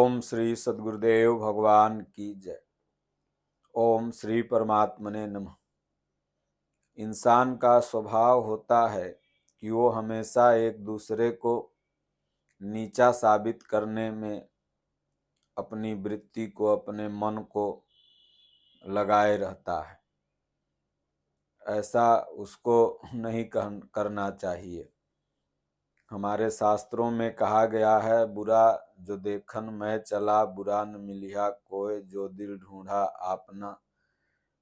ओम श्री सद्गुरुदेव भगवान की जय। ओम श्री परमात्मने नमः। इंसान का स्वभाव होता है कि वो हमेशा एक दूसरे को नीचा साबित करने में अपनी वृत्ति को, अपने मन को लगाए रहता है। ऐसा उसको नहीं करना चाहिए। हमारे शास्त्रों में कहा गया है, बुरा जो देखन मैं चला, बुरा न मिलिया कोय, जो दिल ढूंढा आपना,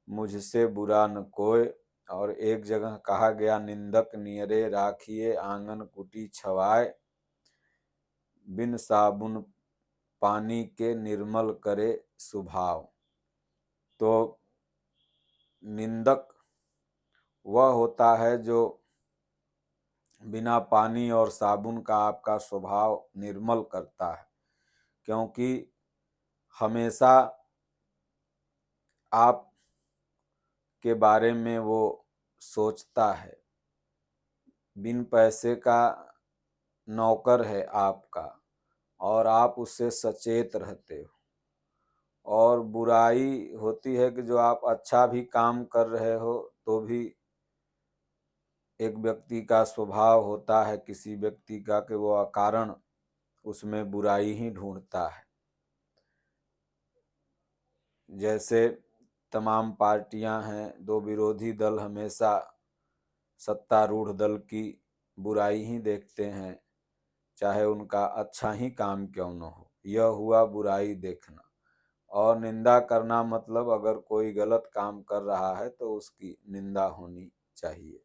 मुझसे बुरा न कोय। और एक जगह कहा गया, निंदक नियरे राखिए, आंगन कुटी छवाए, बिन साबुन पानी के निर्मल करे स्वभाव। तो निंदक वह होता है जो बिना पानी और साबुन का आपका स्वभाव निर्मल करता है, क्योंकि हमेशा आप के बारे में वो सोचता है। बिन पैसे का नौकर है आपका और आप उससे सचेत रहते हो। और बुराई होती है कि जो आप अच्छा भी काम कर रहे हो तो भी एक व्यक्ति का स्वभाव होता है, किसी व्यक्ति का, कि वो अकारण उसमें बुराई ही ढूंढता है। जैसे तमाम पार्टियां हैं, दो विरोधी दल हमेशा सत्तारूढ़ दल की बुराई ही देखते हैं, चाहे उनका अच्छा ही काम क्यों न हो। यह हुआ बुराई देखना। और निंदा करना मतलब अगर कोई गलत काम कर रहा है तो उसकी निंदा होनी चाहिए।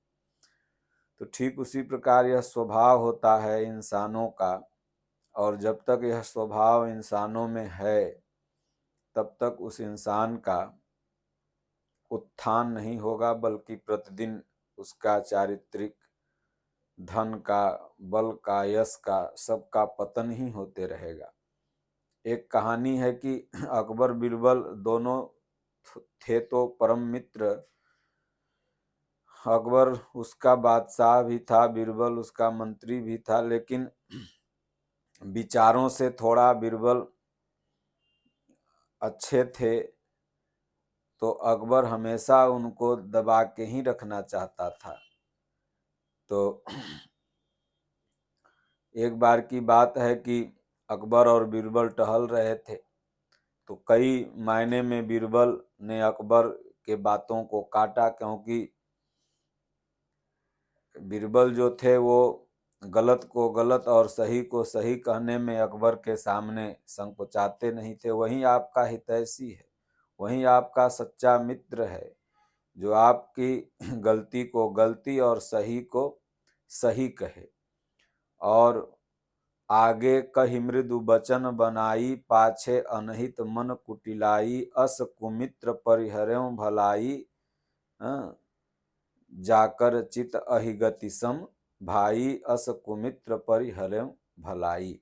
तो ठीक उसी प्रकार यह स्वभाव होता है इंसानों का, और जब तक यह स्वभाव इंसानों में है तब तक उस इंसान का उत्थान नहीं होगा, बल्कि प्रतिदिन उसका चारित्रिक, धन का, बल का, यश का, सबका पतन ही होते रहेगा। एक कहानी है कि अकबर बीरबल दोनों थे तो परम मित्र। अकबर उसका बादशाह भी था, बीरबल उसका मंत्री भी था, लेकिन विचारों से थोड़ा बीरबल अच्छे थे, तो अकबर हमेशा उनको दबा के ही रखना चाहता था। तो एक बार की बात है कि अकबर और बीरबल टहल रहे थे, तो कई मायने में बीरबल ने अकबर के बातों को काटा, क्योंकि बीरबल जो थे वो गलत को गलत और सही को सही कहने में अकबर के सामने संकोचाते नहीं थे। वही आपका हितैषी है, वही आपका सच्चा मित्र है, जो आपकी गलती को गलती और सही को सही कहे। और आगे कहि मृदु बचन बनाई, पाछे अनहित मन कुटिलाई, अस कुमित्र परिहर्यों भलाई, जाकर चित अहिगति सम भाई, अस कुमित्र परिहर्यों भलाई।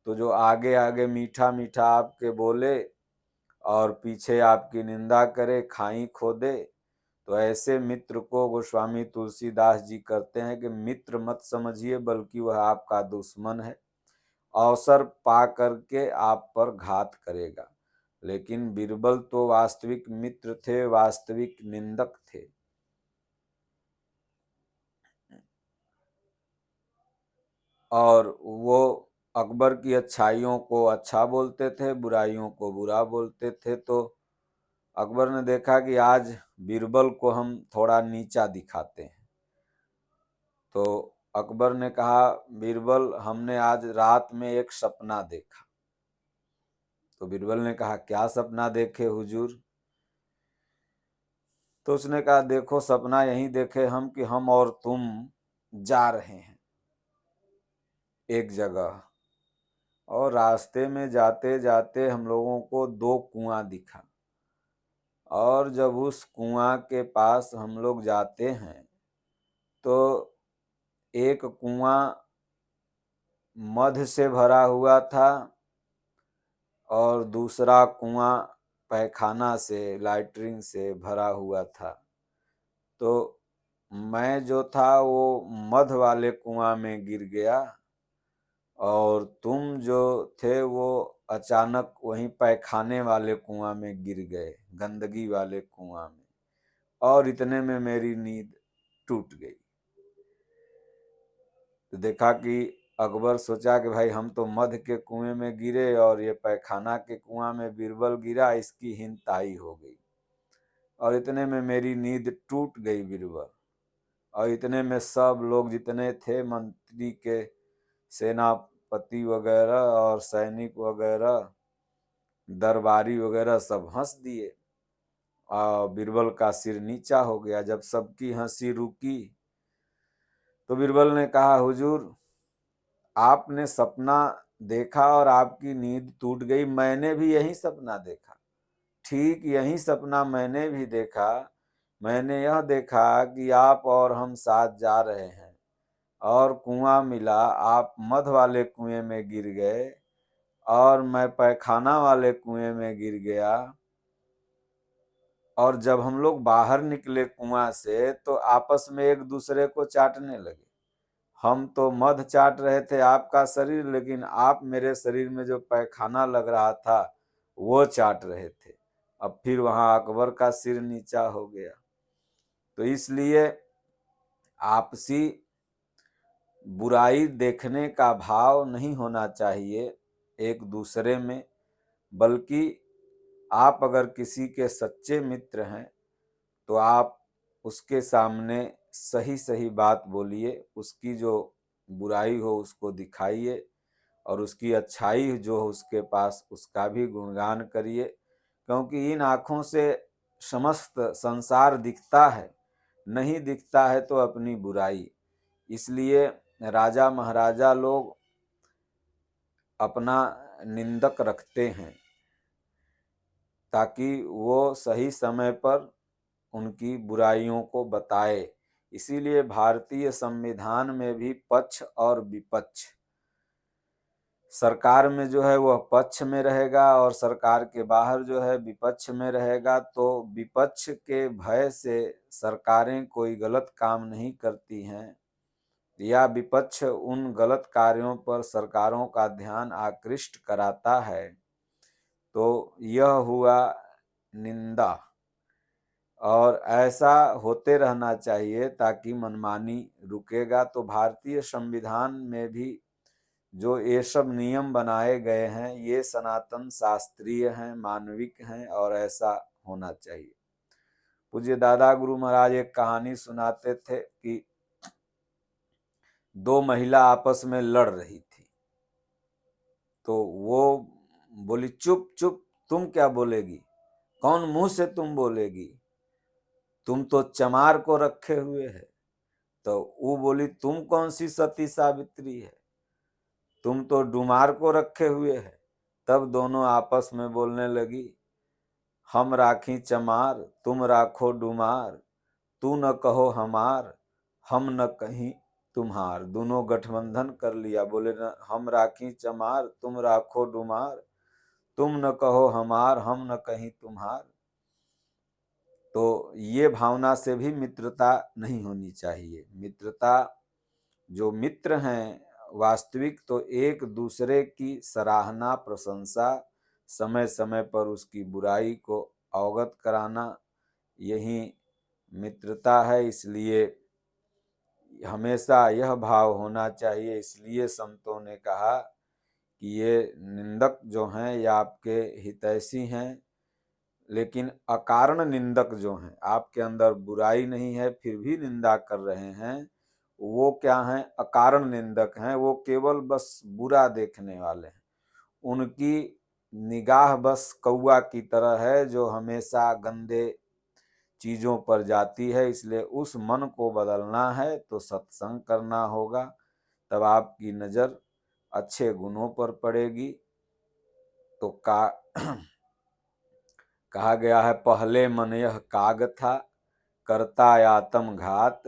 तो जो आगे आगे मीठा मीठा आपके बोले और पीछे आपकी निंदा करे, खाई खोदे, तो ऐसे मित्र को गोस्वामी तुलसीदास जी कहते हैं कि मित्र मत समझिए, बल्कि वह आपका दुश्मन है, अवसर पा करके आप पर घात करेगा। लेकिन बीरबल तो वास्तविक मित्र थे, वास्तविक निंदक थे। और वो अकबर की अच्छाइयों को अच्छा बोलते थे, बुराइयों को बुरा बोलते थे। तो अकबर ने देखा कि आज बीरबल को हम थोड़ा नीचा दिखाते हैं। तो अकबर ने कहा, बीरबल हमने आज रात में एक सपना देखा। तो बीरबल ने कहा, क्या सपना देखे हुजूर? तो उसने कहा, देखो सपना यही देखे हम कि हम और तुम जा रहे हैं एक जगह, और रास्ते में जाते जाते हम लोगों को दो कुआं दिखा, और जब उस कुआं के पास हम लोग जाते हैं तो एक कुआं मध से भरा हुआ था और दूसरा कुआं पैखाना से, लैट्रिन से भरा हुआ था। तो मैं जो था वो मध वाले कुआं में गिर गया और तुम जो थे वो अचानक वहीं पैखाने वाले कुआं में गिर गए, गंदगी वाले कुआं में, और इतने में मेरी नींद टूट गई। तो देखा कि अकबर सोचा कि भाई हम तो मध के कुएं में गिरे और ये पैखाना के कुआं में बीरबल गिरा, इसकी हिनताई हो गई, और इतने में मेरी नींद टूट गई बीरबल। और इतने में सब लोग जितने थे, मंत्री के सेनापति वगैरह और सैनिक वगैरह, दरबारी वगैरह, सब हंस दिए और बीरबल का सिर नीचा हो गया। जब सबकी हंसी रुकी तो बीरबल ने कहा, हुजूर आपने सपना देखा और आपकी नींद टूट गई, मैंने भी यही सपना देखा, ठीक यही सपना मैंने भी देखा। मैंने यह देखा कि आप और हम साथ जा रहे हैं और कुआं मिला, आप मध वाले कुएं में गिर गए और मैं पैखाना वाले कुएं में गिर गया। और जब हम लोग बाहर निकले कुआं से तो आपस में एक दूसरे को चाटने लगे। हम तो मध चाट रहे थे आपका शरीर, लेकिन आप मेरे शरीर में जो पैखाना लग रहा था वो चाट रहे थे। अब फिर वहां अकबर का सिर नीचा हो गया। तो इसलिए आपसी बुराई देखने का भाव नहीं होना चाहिए एक दूसरे में, बल्कि आप अगर किसी के सच्चे मित्र हैं तो आप उसके सामने सही सही बात बोलिए, उसकी जो बुराई हो उसको दिखाइए और उसकी अच्छाई जो हो उसके पास उसका भी गुणगान करिए, क्योंकि इन आँखों से समस्त संसार दिखता है, नहीं दिखता है तो अपनी बुराई। इसलिए राजा महाराजा लोग अपना निंदक रखते हैं ताकि वो सही समय पर उनकी बुराइयों को बताए। इसीलिए भारतीय संविधान में भी पक्ष और विपक्ष, सरकार में जो है वह पक्ष में रहेगा और सरकार के बाहर जो है विपक्ष में रहेगा। तो विपक्ष के भय से सरकारें कोई गलत काम नहीं करती हैं, या विपक्ष उन गलत कार्यों पर सरकारों का ध्यान आकृष्ट कराता है, तो यह हुआ निंदा। और ऐसा होते रहना चाहिए ताकि मनमानी रुकेगा। तो भारतीय संविधान में भी जो ये सब नियम बनाए गए हैं ये सनातन शास्त्रीय हैं, मानविक हैं और ऐसा होना चाहिए। पूज्य दादा गुरु महाराज एक कहानी सुनाते थे कि दो महिला आपस में लड़ रही थी। तो वो बोली, चुप चुप, तुम क्या बोलेगी, कौन मुंह से तुम बोलेगी, तुम तो चमार को रखे हुए है। तो वो बोली, तुम कौन सी सती सावित्री है, तुम तो डुमार को रखे हुए है। तब दोनों आपस में बोलने लगी, हम राखी चमार तुम राखो डुमार, तू न कहो हमार हम न कहीं तुम्हार। दोनों गठबंधन कर लिया, बोले न हम राखी चमार तुम राखो डुमार, तुम न कहो हमार हम न कहीं तुम्हार। तो ये भावना से भी मित्रता नहीं होनी चाहिए। मित्रता, जो मित्र हैं वास्तविक, तो एक दूसरे की सराहना प्रशंसा, समय समय पर उसकी बुराई को अवगत कराना, यही मित्रता है। इसलिए हमेशा यह भाव होना चाहिए। इसलिए संतों ने कहा कि ये निंदक जो हैं ये आपके हितैषी हैं, लेकिन अकारण निंदक जो हैं, आपके अंदर बुराई नहीं है फिर भी निंदा कर रहे हैं, वो क्या हैं, अकारण निंदक हैं। वो केवल बस बुरा देखने वाले हैं। उनकी निगाह बस कौआ की तरह है जो हमेशा गंदे चीजों पर जाती है। इसलिए उस मन को बदलना है तो सत्संग करना होगा, तब आपकी नजर अच्छे गुणों पर पड़ेगी। तो कहा गया है, पहले मन यह काग था करता आतम घात,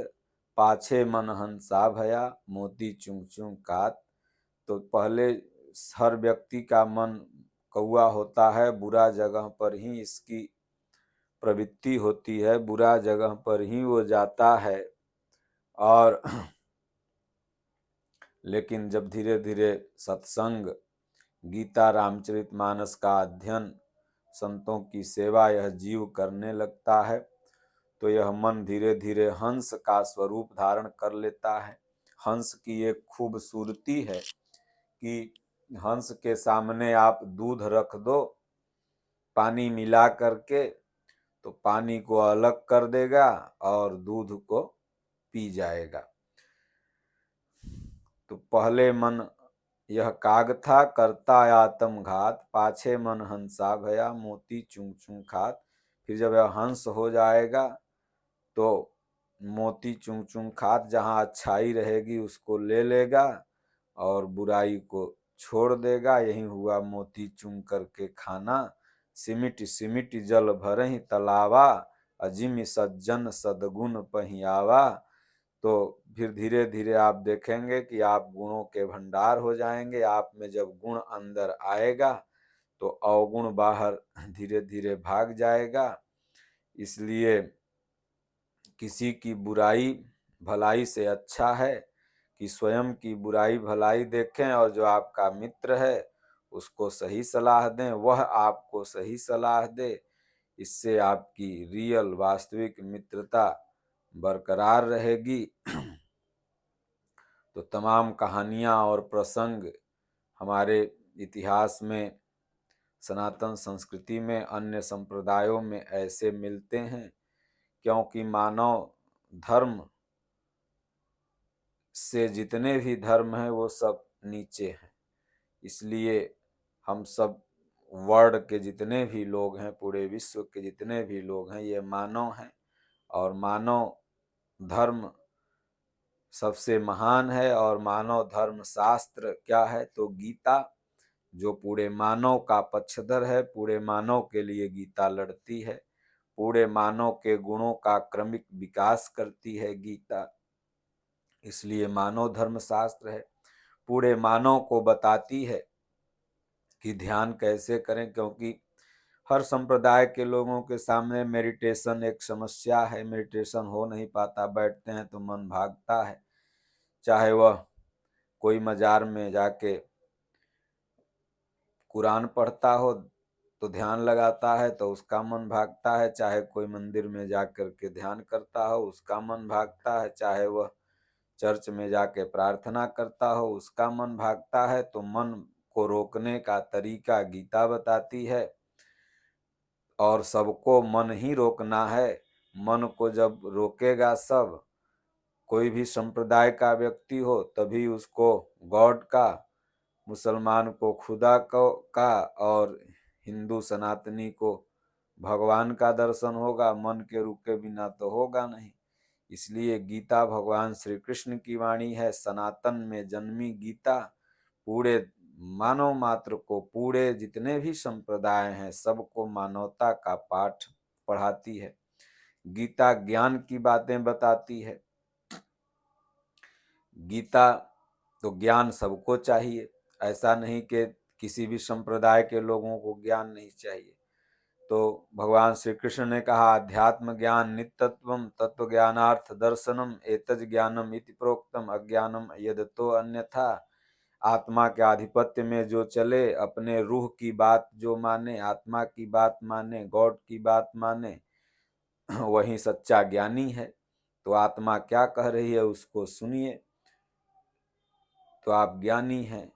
पाछे मन हंसा भया मोती चुंग चुंग कात। तो पहले हर व्यक्ति का मन कौआ होता है, बुरा जगह पर ही इसकी प्रवृत्ति होती है, बुरा जगह पर ही वो जाता है। और लेकिन जब धीरे धीरे सत्संग, गीता, रामचरितमानस का अध्ययन, संतों की सेवा यह जीव करने लगता है तो यह मन धीरे धीरे हंस का स्वरूप धारण कर लेता है। हंस की एक खूबसूरती है कि हंस के सामने आप दूध रख दो पानी मिला करके तो पानी को अलग कर देगा और दूध को पी जाएगा। तो पहले मन यह काग था करता आत्म घात, पाछे मन हंसा भया मोती चुंग चुंग खात। फिर जब यह हंस हो जाएगा तो मोती चुंग चुंग खात, जहाँ अच्छाई रहेगी उसको ले लेगा और बुराई को छोड़ देगा। यही हुआ मोती चुंग करके खाना, सिमिट सिमिट जल भरहि तलावा, अजिम सज्जन सदगुण पहियावा। तो फिर धीरे धीरे आप देखेंगे कि आप गुणों के भंडार हो जाएंगे। आप में जब गुण अंदर आएगा तो अवगुण बाहर धीरे धीरे भाग जाएगा। इसलिए किसी की बुराई भलाई से अच्छा है कि स्वयं की बुराई भलाई देखें और जो आपका मित्र है उसको सही सलाह दें, वह आपको सही सलाह दे। इससे आपकी रियल वास्तविक मित्रता बरकरार रहेगी। तो तमाम कहानियाँ और प्रसंग हमारे इतिहास में, सनातन संस्कृति में, अन्य संप्रदायों में ऐसे मिलते हैं क्योंकि मानव धर्म से जितने भी धर्म हैं वो सब नीचे हैं। इसलिए हम सब वर्ल्ड के जितने भी लोग हैं, पूरे विश्व के जितने भी लोग हैं, ये मानव हैं और मानव धर्म सबसे महान है। और मानव धर्म शास्त्र क्या है तो गीता, जो पूरे मानव का पक्षधर है। पूरे मानव के लिए गीता लड़ती है, पूरे मानव के गुणों का क्रमिक विकास करती है गीता, इसलिए मानव धर्म शास्त्र है। पूरे मानव को बताती है कि ध्यान कैसे करें, क्योंकि हर संप्रदाय के लोगों के सामने मेडिटेशन एक समस्या है। मेडिटेशन हो नहीं पाता, बैठते हैं तो मन भागता है। चाहे वह कोई मजार में जाके कुरान पढ़ता हो तो ध्यान लगाता है तो उसका मन भागता है, चाहे कोई मंदिर में जाकर के ध्यान करता हो उसका मन भागता है, चाहे वह चर्च में जाके प्रार्थना करता हो उसका मन भागता है। तो मन को रोकने का तरीका गीता बताती है और सबको मन ही रोकना है। मन को जब रोकेगा सब, कोई भी संप्रदाय का व्यक्ति हो तभी उसको गॉड का, मुसलमान को खुदा का और हिंदू सनातनी को भगवान का दर्शन होगा। मन के रुके बिना तो होगा नहीं। इसलिए गीता भगवान श्री कृष्ण की वाणी है। सनातन में जन्मी गीता पूरे मानव मात्र को, पूरे जितने भी संप्रदाय हैं सबको मानवता का पाठ पढ़ाती है। गीता ज्ञान की बातें बताती है। गीता तो ज्ञान सबको चाहिए, ऐसा नहीं कि किसी भी संप्रदाय के लोगों को ज्ञान नहीं चाहिए। तो भगवान श्री कृष्ण ने कहा अध्यात्म ज्ञान नित्यत्वम तत्व ज्ञानार्थ दर्शनम एतज ज्ञानम इति प्रोक्तम अज्ञानम यदतो अन्यथा। आत्मा के आधिपत्य में जो चले, अपने रूह की बात जो माने, आत्मा की बात माने, गॉड की बात माने, वही सच्चा ज्ञानी है। तो आत्मा क्या कह रही है उसको सुनिए तो आप ज्ञानी हैं।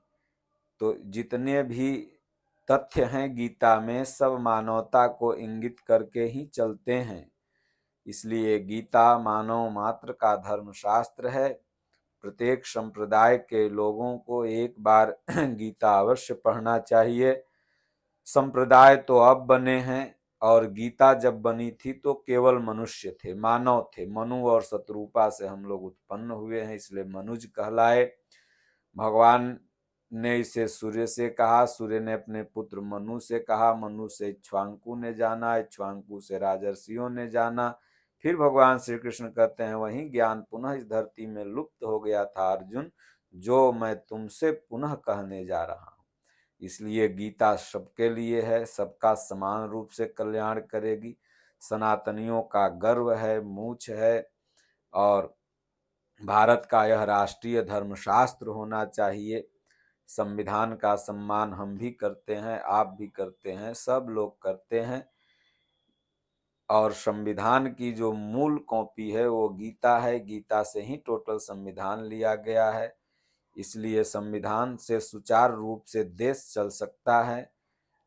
तो जितने भी तथ्य हैं गीता में सब मानवता को इंगित करके ही चलते हैं। इसलिए गीता मानव मात्र का धर्मशास्त्र है। प्रत्येक संप्रदाय के लोगों को एक बार गीता अवश्य पढ़ना चाहिए। संप्रदाय तो अब बने हैं और गीता जब बनी थी तो केवल मनुष्य थे, मानव थे। मनु और शत्रुपा से हम लोग उत्पन्न हुए हैं, इसलिए मनुज कहलाए। भगवान ने इसे सूर्य से कहा, सूर्य ने अपने पुत्र मनु से कहा, मनु से इक्ष्वाकु ने जाना, इक्ष्वाकु से राजर्षियों ने जाना। फिर भगवान श्री कृष्ण कहते हैं वही ज्ञान पुनः इस धरती में लुप्त हो गया था अर्जुन, जो मैं तुमसे पुनः कहने जा रहा हूँ। इसलिए गीता सबके लिए है, सबका समान रूप से कल्याण करेगी। सनातनियों का गर्व है, मूछ है और भारत का यह राष्ट्रीय धर्मशास्त्र होना चाहिए। संविधान का सम्मान हम भी करते हैं, आप भी करते हैं, सब लोग करते हैं। और संविधान की जो मूल कॉपी है वो गीता है। गीता से ही टोटल संविधान लिया गया है। इसलिए संविधान से सुचारू रूप से देश चल सकता है।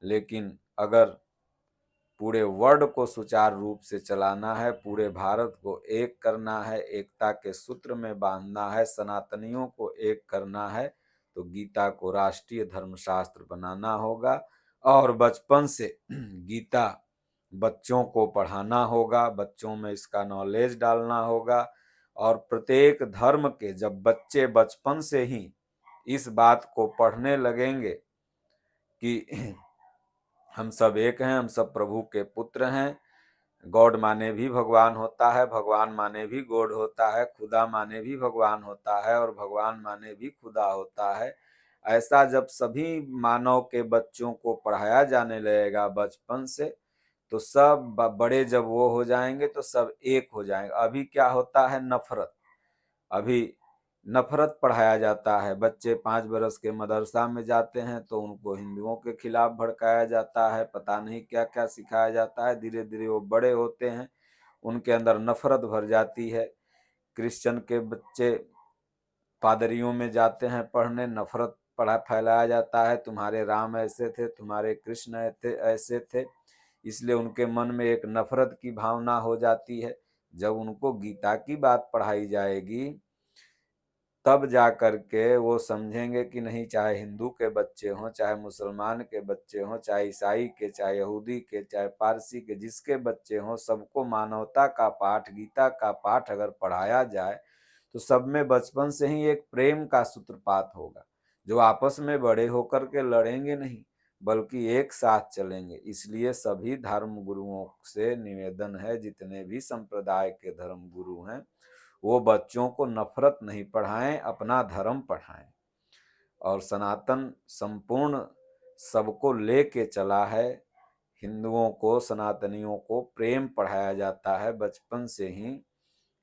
लेकिन अगर पूरे वर्ल्ड को सुचारू रूप से चलाना है, पूरे भारत को एक करना है, एकता के सूत्र में बांधना है, सनातनियों को एक करना है, तो गीता को राष्ट्रीय धर्मशास्त्र बनाना होगा। और बचपन से गीता बच्चों को पढ़ाना होगा, बच्चों में इसका नॉलेज डालना होगा। और प्रत्येक धर्म के जब बच्चे बचपन से ही इस बात को पढ़ने लगेंगे कि हम सब एक हैं, हम सब प्रभु के पुत्र हैं, गॉड माने भी भगवान होता है, भगवान माने भी गॉड होता है, खुदा माने भी भगवान होता है, और भगवान माने भी खुदा होता है। ऐसा जब सभी मानव के बच्चों को पढ़ाया जाने लगेगा बचपन से, तो सब बड़े जब वो हो जाएंगे तो सब एक हो जाएंगे। अभी क्या होता है, नफरत। अभी नफरत पढ़ाया जाता है। बच्चे 5 बरस के मदरसा में जाते हैं तो उनको हिंदुओं के खिलाफ भड़काया जाता है, पता नहीं क्या क्या सिखाया जाता है। धीरे धीरे वो बड़े होते हैं, उनके अंदर नफरत भर जाती है। क्रिश्चियन के बच्चे पादरियों में जाते हैं पढ़ने, नफरत पढ़ा फैलाया जाता है, तुम्हारे राम ऐसे थे, तुम्हारे कृष्ण ऐसे थे। इसलिए उनके मन में एक नफरत की भावना हो जाती है। जब उनको गीता की बात पढ़ाई जाएगी तब जा कर के वो समझेंगे कि नहीं, चाहे हिंदू के बच्चे हों, चाहे मुसलमान के बच्चे हों, चाहे ईसाई के, चाहे यहूदी के, चाहे पारसी के, जिसके बच्चे हों, सबको मानवता का पाठ, गीता का पाठ अगर पढ़ाया जाए तो सब में बचपन से ही एक प्रेम का सूत्रपात होगा, जो आपस में बड़े होकर के लड़ेंगे नहीं बल्कि एक साथ चलेंगे। इसलिए सभी धर्म गुरुओं से निवेदन है, जितने भी संप्रदाय के धर्म गुरु हैं, वो बच्चों को नफरत नहीं पढ़ाएं, अपना धर्म पढ़ाएं। और सनातन संपूर्ण सबको लेके चला है। हिंदुओं को, सनातनियों को प्रेम पढ़ाया जाता है बचपन से ही,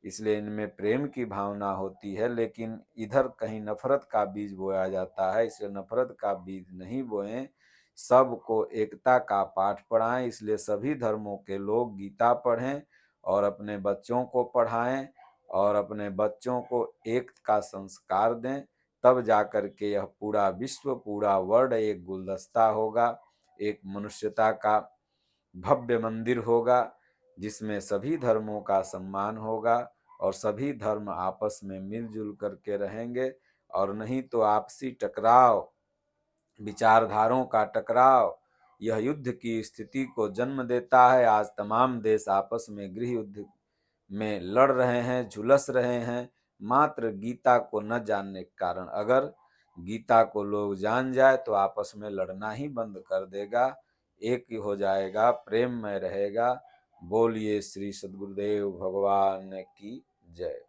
इसलिए इनमें प्रेम की भावना होती है। लेकिन इधर कहीं नफरत का बीज बोया जाता है, इसलिए नफरत का बीज नहीं बोएं, सबको एकता का पाठ पढ़ाएं। इसलिए सभी धर्मों के लोग गीता पढ़ें और अपने बच्चों को पढ़ाएं और अपने बच्चों को एक का संस्कार दें। तब जाकर के यह पूरा विश्व, पूरा वर्ल्ड एक गुलदस्ता होगा, एक मनुष्यता का भव्य मंदिर होगा, जिसमें सभी धर्मों का सम्मान होगा और सभी धर्म आपस में मिलजुल करके रहेंगे। और नहीं तो आपसी टकराव, विचारधारों का टकराव, यह युद्ध की स्थिति को जन्म देता है। आज तमाम देश आपस में गृह युद्ध में लड़ रहे हैं, झुलस रहे हैं, मात्र गीता को न जानने के कारण। अगर गीता को लोग जान जाए तो आपस में लड़ना ही बंद कर देगा, एक ही हो जाएगा, प्रेम में रहेगा। बोलिए श्री सद्गुरुदेव भगवान की जय।